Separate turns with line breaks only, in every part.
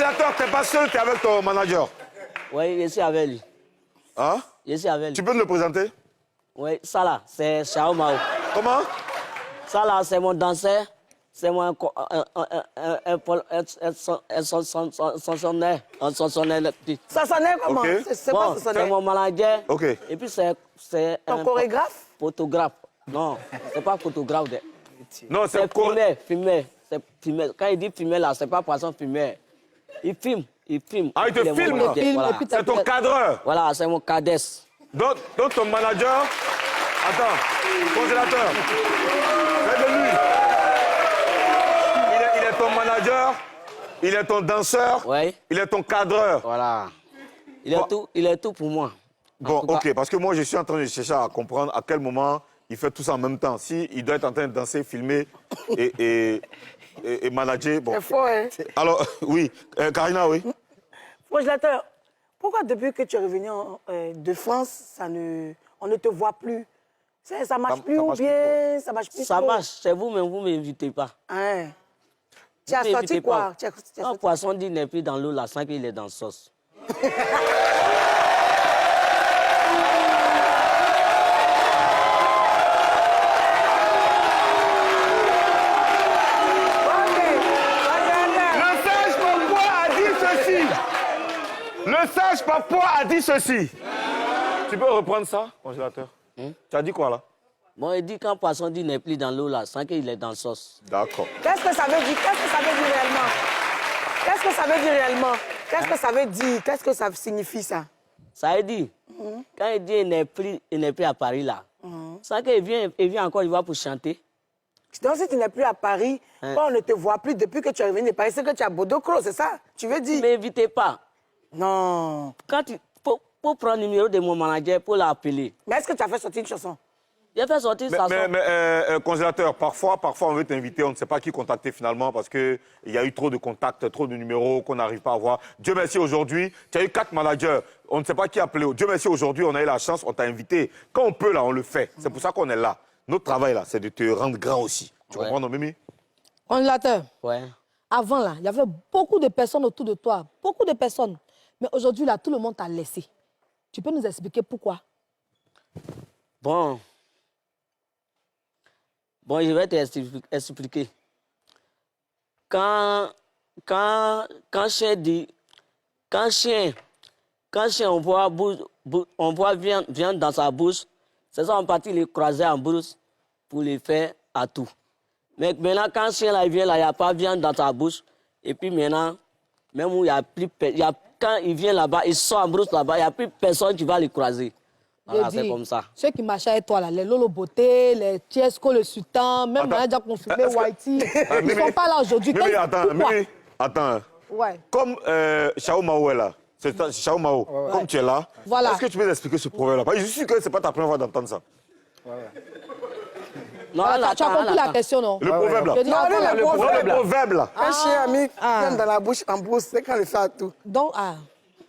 congélateur, t'es pas seul, t'es avec ton manager.
Oui, je suis avec lui.
Hein?
Je suis avec lui.
Tu peux nous le présenter?
Oui, ça là, c'est Chao Mao.
Comment?
Ça là, c'est mon danseur. C'est mon chansonnier.
Ça sonnait comment?
Ok.
C'est quoi ça
C'est
sonnait?
mon manager.
Ok.
Et puis c'est
Ton chorégraphe?
photographe. Non, c'est pas photographe.
Non, c'est
C'est filmé. C'est filmé. Quand il dit filmé là, c'est pas poisson filmé. Il filme.
Ah, il te
est mon
filme.
manager, voilà.
C'est ton cadreur.
Voilà, c'est mon cadets.
Donc ton manager... Attends, congélateur. Fais de lui. Il est ton manager, il est ton danseur,
Oui.
il est ton cadreur.
Voilà.
Bon.
Il est tout pour moi.
Bon,
En tout cas,
ok, parce que moi, je suis en train de chercher à comprendre à quel moment il fait tout ça en même temps. Si il doit être en train de danser, filmer et manager, bon.
C'est faux, hein?
Alors, oui, Karina, oui.
Congélateur, pourquoi depuis que tu es revenu de France, on ne te voit plus? Ça marche plus
ça
ou
marche
bien ça marche plus
ça
trop?
marche. C'est vous, mais vous ne m'invitez pas.
Hein? Tu as
Vous
sorti
m'invitez
quoi?
pas.
Tu as
Un
sorti...
poisson dit n'est plus dans l'eau, là, sans qu'il est dans la sauce.
Le sage papa a dit ceci. Tu peux reprendre ça, congélateur? Tu as dit quoi, là?
Bon, il dit qu'un poisson dit n'est plus dans l'eau, là, sans qu'il est dans la sauce.
D'accord.
Qu'est-ce que ça veut dire? Qu'est-ce que ça veut dire réellement? Qu'est-ce que ça veut dire réellement? Qu'est-ce que ça veut dire? Qu'est-ce que ça signifie, ça?
Ça veut dire, quand il dit il n'est plus à Paris, là, sans qu'il vient encore, il va pour chanter.
Donc, si tu n'es plus à Paris, on ne te voit plus depuis que tu es revenu de Paris, c'est que tu as Bodocro, c'est ça? Tu veux dire?
Ne m'invitez pas.
Non.
Pour prendre le numéro de mon manager, pour l'appeler.
Mais est-ce que tu as fait sortir une chanson?
Il a fait sortir sa chanson.
Mais congélateur, parfois, on veut t'inviter, on ne sait pas qui contacter finalement parce qu'il y a eu trop de contacts, trop de numéros qu'on n'arrive pas à voir. Dieu merci, aujourd'hui, tu as eu 4 managers, on ne sait pas qui appeler. Dieu merci, aujourd'hui, on a eu la chance, on t'a invité. Quand on peut, là, on le fait. C'est pour ça qu'on est là. Notre travail, là, c'est de te rendre grand aussi. Tu comprends, non, Mimi?
Congélateur,
Ouais.
avant, là, il y avait beaucoup de personnes autour de toi. Beaucoup de personnes. Mais aujourd'hui, là, tout le monde t'a laissé. Tu peux nous expliquer pourquoi?
Bon, je vais t'expliquer. Quand chien on voit viande dans sa bouche, c'est ça, on partit les croiser en brousse pour les faire à tout. Mais maintenant, quand chien là, il vient là, il n'y a pas de viande dans sa bouche. Et puis maintenant, même où il y a plus... Quand il vient là-bas, il sort en brousse là-bas, il n'y a plus personne qui va les croiser. Voilà, c'est comme ça.
Ceux qui marchaient avec toi, là, les Lolo Beauté, les Tiesco, le Sultan, même on a déjà confirmé Whitey, ils ne sont pas là aujourd'hui.
Mimi, attends.
Ouais.
Comme Chao Mao est là, c'est Chao Mao, comme tu es là,
Voilà.
est-ce que tu peux expliquer ce proverbe-là? Je suis sûr que ce n'est pas ta première fois d'entendre ça.
Non,
Voilà, tu as compris la question, non?
Le proverbe là.
Je dis,
Non,
avant, là,
le
proverbe là.
Un chien ami vient dans la bouche en brousse, c'est quand il fait à tout.
Donc,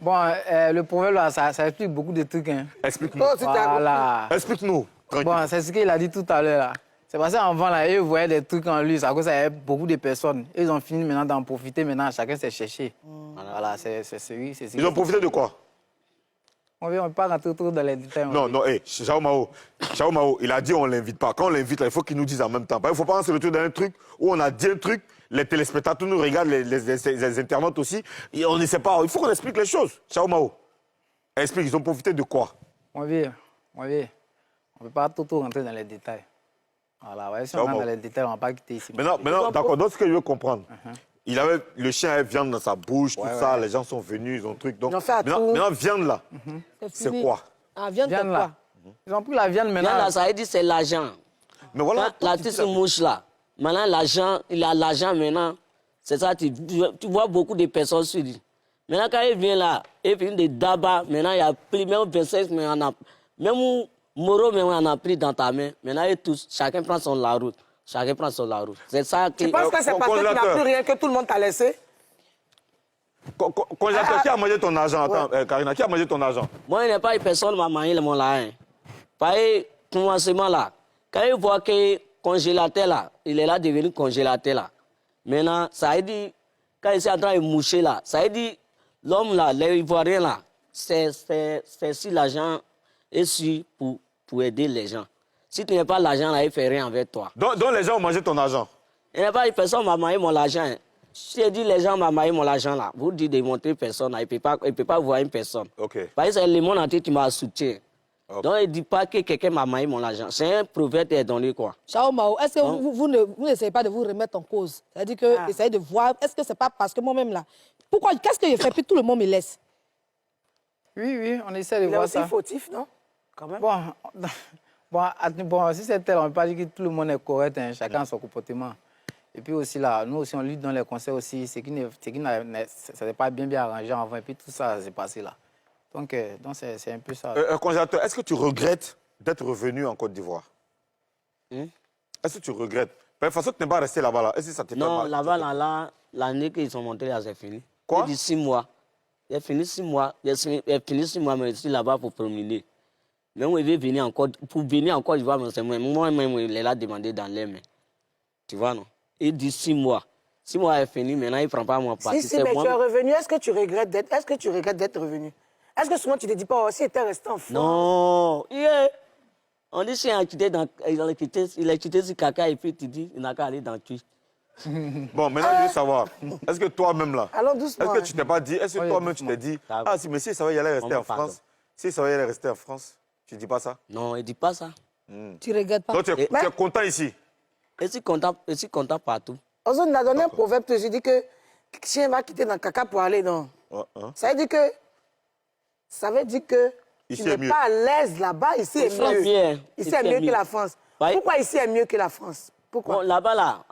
Bon, le proverbe, là, ça explique beaucoup de trucs. Hein.
Explique-nous.
Oh, si t'as-
Voilà.
Explique-nous.
Bon, c'est ce qu'il a dit tout à l'heure. Là. C'est parce qu'avant, là, ils voyaient des trucs en lui. À cause, il y avait beaucoup de personnes. Ils ont fini maintenant d'en profiter. Maintenant, chacun s'est cherché. Voilà, c'est oui.
Ils ont profité de quoi?
On ne peut pas rentrer trop dans les détails.
Non, Chao Mao, il a dit on ne l'invite pas. Quand on l'invite, il faut qu'il nous dise en même temps. Il ne faut pas se retrouver dans un truc où on a dit un truc, les téléspectateurs nous regardent, les internautes aussi, et on ne sait pas. Il faut qu'on explique les choses. Chao Mao, explique, ils ont profité de quoi?
On ne peut pas trop rentrer dans les détails. Voilà, ouais, si on rentre dans les détails, on ne va pas quitter ici.
Maintenant d'accord, donc ce que je veux comprendre, le chien avait viande dans sa bouche, tout ça, les gens sont venus, ils ont truc. Donc,
Ils ont fait à tout.
maintenant, viande là, c'est
fini.
quoi?
Ah, viande,
Viande,
c'est
là.
quoi?
Ils ont pris la viande maintenant.
Viande là, ça veut dire c'est l'argent.
Mais voilà.
La petite mouche là, maintenant l'argent, il a l'argent maintenant. C'est ça, tu vois beaucoup de personnes sur lui. Maintenant, quand il vient là, il vient de Daba, maintenant il y a pris, même 25, mais on a, même Moro, mais on a pris dans ta main. Maintenant, chacun prend son la route. Chacun prend son la route. C'est ça qui...
Tu penses que c'est parce que tu n'as plus rien que tout le monde t'a laissé?
Congélateur, qui a mangé ton argent? Attends, Karina, qui a mangé ton argent?
Moi, il n'y a pas une personne qui m'a mangé mon l'argent. Par commencement là, quand il voit que le congélateur là, il est là devenu congélateur là. Maintenant, ça veut dire, quand il est en train de moucher là, ça veut dire, l'homme là, les Ivoiriens là, c'est si l'argent est sûr pour aider les gens. Si tu n'as pas l'argent là, il ne fait rien avec toi.
Donc les gens ont mangé ton argent.
Il n'y a pas une personne qui m'a maillé mon argent. Hein. Si je dis les gens m'ont maillé mon argent là, vous dites de montrer personne, là, il ne peut pas voir une personne.
OK.
Parce que c'est le monde entier qui m'a soutenu.
Okay.
Donc, il ne dit pas que quelqu'un m'a maillé mon argent. C'est un proverbe qui est donné quoi.
Chao Mao, est-ce que vous n'essayez pas de vous remettre en cause? C'est-à-dire que essayez de voir, est-ce que c'est pas parce que moi-même là, pourquoi, qu'est-ce que je fais, puis tout le monde me laisse?
Oui, on essaie de
Il est
voir
aussi
ça.
fautif, non? Quand même.
Bon, si c'est tel, on ne peut pas dire que tout le monde est correct, hein, chacun a son comportement. Et puis aussi là, nous aussi, on lutte dans les conseils aussi, ce qui n'est pas bien arrangé avant, et puis tout ça s'est passé là. Donc c'est un peu ça.
Congélateur, est-ce que tu regrettes d'être revenu en Côte d'Ivoire? Est-ce que tu regrettes? De toute façon, tu n'es pas resté là-bas. Là. Est-ce que ça te fait
Non,
mal?
là-bas, là, l'année qu'ils sont montés là, c'est fini.
Quoi?
Il dit 6 mois. J'ai fini 6 mois. J'ai fini 6 mois, mais je suis là-bas pour promener. Même il veut venir encore, pour venir encore, je vois, moi-même, il a demandé dans les mains. Tu vois, non? Il dit 6 mois. 6 mois est fini, maintenant il ne prend pas mon parti.
Si, mais tu es revenu, est-ce que tu regrettes d'être revenu? Est-ce que souvent tu ne te dis pas, oh, si tu étais resté en France?
Non, on dit qu'il a quitté ce caca et puis tu dis, il n'a qu'à aller dans le tuile.
Bon, maintenant, je veux savoir, est-ce que toi-même là,
Alors doucement.
est-ce que tu t'es pas dit, est-ce que toi-même tu t'es dit, ah, si, mais si ça va y aller rester en France, si ça va y aller rester en France, tu ne dis pas ça?
Non, il ne dit pas ça.
Tu ne regrettes pas?
Donc tu es content ici?
Je suis content partout.
On a donné un proverbe, tu as dit que chien va quitter dans le caca pour aller dans. Ça veut dire que
Ici
tu
est
n'es
mieux.
pas à l'aise là-bas, ici est mieux.
Bien.
Ici est mieux que la France.
Ouais.
Pourquoi ici est mieux que la France? Pourquoi?
Bon, là-bas, là,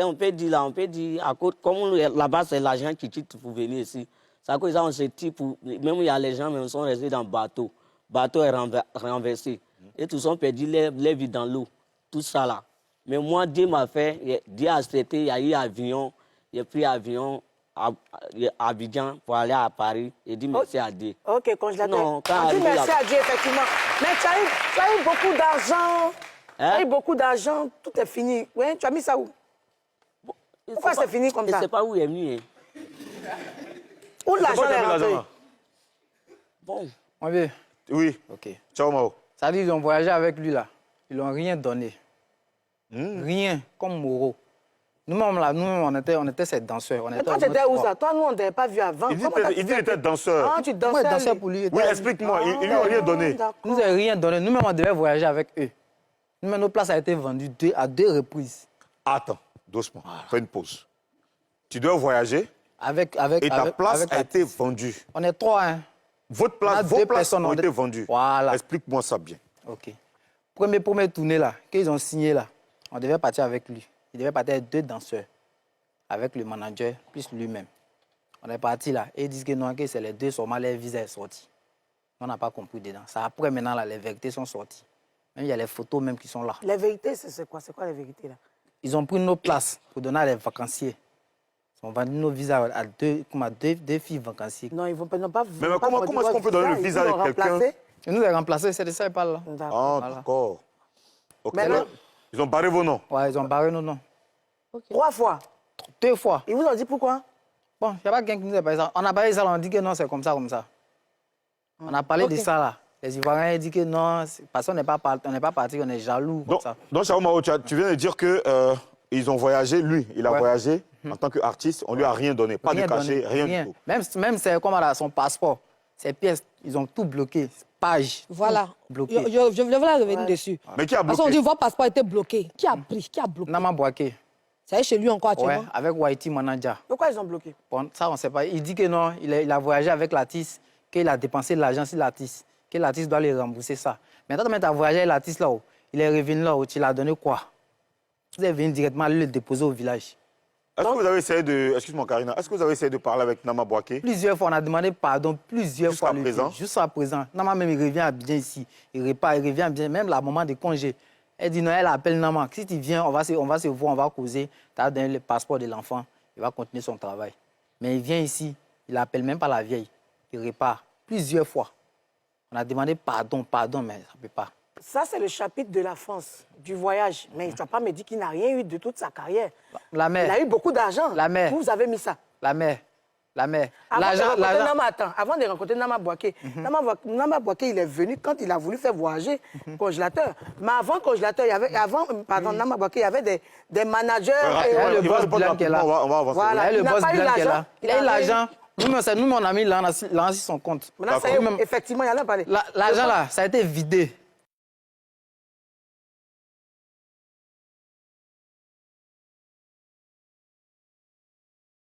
on peut dire, à cause, comme là-bas, c'est l'argent qui tue pour venir ici. C'est à cause de ça, on se tue pour. Même il y a les gens, même sont restés dans le bateau. Le bateau est renversé. Et tous ont perdu les vies dans l'eau. Tout ça là. Mais moi, Dieu m'a fait, Dieu a accepté, il y a eu avion, j'ai pris avion à Abidjan pour aller à Paris et dit merci à Dieu.
Ok, congélateur.
Non, quand
On dit
arrivé
merci
là-
à Dieu, effectivement. Mais tu as eu beaucoup d'argent. Tu as eu beaucoup d'argent, tout est fini. Ouais, tu as mis ça où? Pourquoi c'est fini comme
Je
ça?
ne sais pas où il est venu. Hein.
Où
C'est
l'argent
quoi qui a
est
mis l'argent
rentré?
là?
Bon,
On veut.
Oui.
Ok.
Ciao, Mao.
Ça dit, ils ont voyagé avec lui là. Ils n'ont rien donné. Rien, comme Moreau. Nous-mêmes là, on était ces danseurs.
Mais toi, tu étais où ça? Toi, nous, on ne t'avait pas vu avant.
Il dit
Comment t'as
qu'il était danseur.
Ah, tu
Moi,
dansais.
je dansais
lui.
pour lui.
Oui, explique-moi. Ils lui ont rien donné.
D'accord.
Nous n'avons rien donné. Nous-mêmes, on devait voyager avec eux. Nous-mêmes, nos places ont été vendues à 2 reprises.
Attends, doucement. Fais une pause. Tu dois voyager et ta place a été vendue.
On est 3, hein.
Vos
On a
places
2 personnes,
ont
on
été
est-
vendues.
Voilà.
Explique-moi ça bien.
OK. Première tournée là, qu'ils ont signé là, on devait partir avec lui. Il devait partir avec 2 danseurs, avec le manager, plus lui-même. On est parti là, et ils disent que non, que c'est les 2 seulement, les visas est sorti. On n'a pas compris dedans. C'est après maintenant là, les vérités sont sorties. Même il y a les photos même qui sont là.
Les vérités, c'est quoi? C'est quoi les vérités là?
Ils ont pris nos places pour donner à les vacanciers. Ils ont vendu nos visas à deux filles vacanciers.
Non, ils vont pas.
Mais comment est-ce qu'on peut donner le visa avec quelqu'un?
Et nous les remplacés, c'est de ça qu'ils parlent là.
D'accord.
Ah, d'accord. Ok.
Maintenant-
Ils ont barré vos noms.
Ouais, ils ont barré nos noms.
3 fois.
2 fois.
Ils vous ont dit pourquoi?
Bon, il n'y a pas quelqu'un qui nous a parlé ça. On a parlé ça, on dit que non, c'est comme ça, comme ça. On a parlé de ça là. Les Ivoiriens disent que non, parce qu'on n'est pas parti, on est jaloux comme ça.
Donc Chao Mao, tu viens de dire que ils ont voyagé, lui, il a
Ouais.
voyagé en tant qu'artiste, on lui a rien donné, pas
Rien
de cachet,
donné,
rien du tout.
Même c'est comme son passeport, ses pièces, ils ont tout bloqué. Page.
Voilà.
tout bloqué.
Je voulais revenir dessus.
Mais qui a
Parce qu'on
bloqué?
dit votre passeport était bloqué. Qui a pris? Qui a bloqué?
Nama Boaké.
Ça y est chez lui encore
Ouais,
actuellement.
avec Whitey Manager.
Pourquoi ils ont bloqué?
Bon, ça, on ne sait pas. Il dit que non, il a voyagé avec l'artiste, qu'il a dépensé de l'argent sur l'artiste, que l'artiste doit lui rembourser ça. Maintenant, tu as voyagé avec l'artiste là-haut, il est revenu là-haut, tu l'as donné quoi? Vous êtes venu directement le déposer au village.
Est-ce que vous avez essayé de... Excuse-moi Karina, est-ce que vous avez essayé de parler avec Nama Boaké?
Plusieurs fois, on a demandé pardon, plusieurs
Jusqu'à
fois.
présent?
Jusqu'à présent. Nama même, il revient à Abidjan ici. Il repart, il revient à Abidjan, même la maman de congé. Elle dit non, elle appelle Nama. Si tu viens, on va se voir, on va causer. Tu as donné le passeport de l'enfant, il va continuer son travail. Mais il vient ici, il n'appelle même pas la vieille. Il repart plusieurs fois. On a demandé pardon, mais ça ne peut pas.
Ça, c'est le chapitre de la France, du voyage. Mais tu ne vas pas me dire qu'il n'a rien eu de toute sa carrière.
La
Il
mère,
a eu beaucoup d'argent.
La mère.
Vous avez mis ça.
La mère.
Avant de rencontrer Nama Bouaké, Nama Bouaké, il est venu quand il a voulu faire voyager congélateur. Mais avant congélateur, Nama Bouaké, il y avait des managers.
Le boss bilan qu'elle a.
Voilà.
Le boss bilan qu'elle a.
Il a eu
l'argent. Nous, mon ami, il a lancé son compte.
Effectivement, il y en a parlé.
L'argent, là, ça a été vidé.